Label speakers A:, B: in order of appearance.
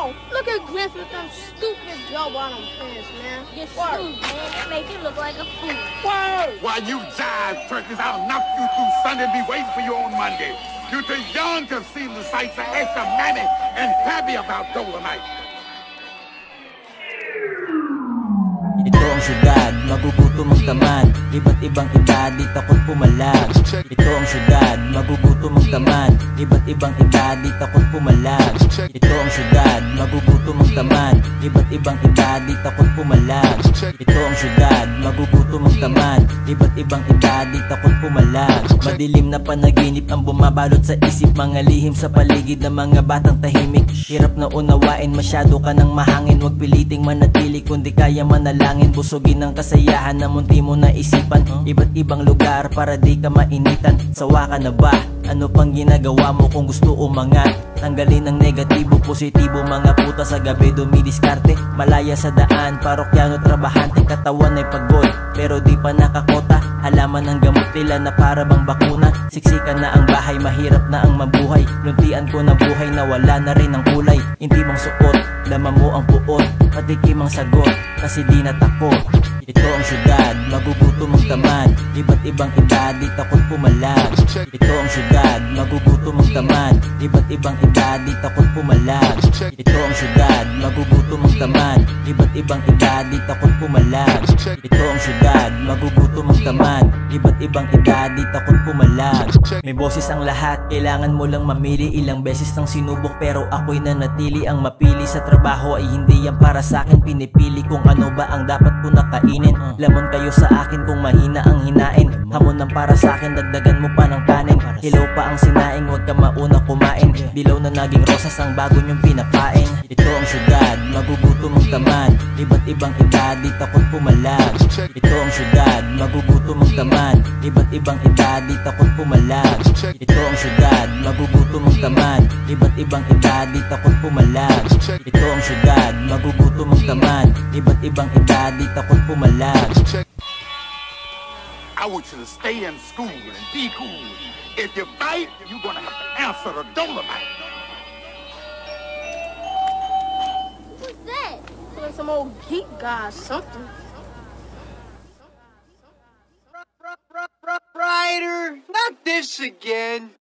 A: Yo, look at Griff with them stupid bell-bottom pants, man.
B: Your shoes, man, they make you look like a fool.
A: Whoa!
C: Why, you jive turkeys, I'll knock you through Sunday and be waiting for you on Monday. You're too young to see the sights of extra mammy and pappy about Dolomite.
D: Ito ang syudad, magugutom ang tamad. Iba't ibang edad, di takot pumalag. Ito ang syudad, magugutom ang tamad. Iba't ibang edad, di takot pumalag. Ito ang syudad, magugutom ang tamad. Iba't ibang edad, di takot pumalag. Ito ang syudad, magugutom ang tamad. Iba't ibang edad, di takot pumalag. Madilim na panaginip ang bumabalot sa isip. Mga lihim sa paligid ng mga batang tahimik. Hirap na unawain, masyado ka ng mahangin. Huwag piliting manatili, kundi kaya manalangin. Busugin ng kasayahan na munti mo na isipan. Iba't ibang lugar para di ka mainitan. Sawa ka na ba? Ano pang ginagawa mo kung gusto umangat? Tanggalin ang negatibo, positibo. Mga puta sa gabi dumidiskarte. Malaya sa daan, parokyano, trabahante. Katawan ay pagod, pero di pa nakakota. Halaman ng gamot nila na para bang bakuna. Siksikan na ang bahay, mahirap na ang mabuhay. Luntian ko na buhay na wala na rin ang kulay. Intimang suot, laman mo ang puot. Patikim ang sagot, kasi di natakot. Ito ang syudad, magugutom ang tamad. Iba't ibang edad, di takot pumalag. Ito ang syudad, magugutom ang tamad. Iba't ibang edad, di takot pumalag. Ito ang syudad, magugutom ang tamad. Iba't ibang edad, di takot pumalag. Ito ang syudad, magugutom ang tamad. Iba't ibang edad, di takot pumalag. May boses ang lahat, kailangan mo lang mamili. Ilang beses nang sinubok pero ako'y nanatili. Ang mapili sa trabaho ay hindi yan para sa akin. Pinipili kung ano ba ang dapat ko nakainin. Lamon kayo sa akin kung mahina ang hinain. Hamon ng para sa akin, dagdagan mo pa ng kanin. Hilaw pa ang sinaing, huwag ka mauna kumain. Dilaw na naging rosas ang bago niyong pinapain. Ito ang syudad, magugutom ang tamad. Iba't ibang edad, di takot pumalag. Ito ang syudad, magugutom ang tamad. Iba't ibang edad, di takot pumalag. Ito ang syudad, magugutom ang tamad. Iba't ibang edad, di takot pumalag. Ito ang syudad, magugutom ang tamad. Iba't ibang edad, di takot pumalag.
C: I want you to stay in school and be cool. If you fight, you're gonna have to answer to Dolomite.
A: What's that? Like some old geek guy or something.
E: Ryder, not this again.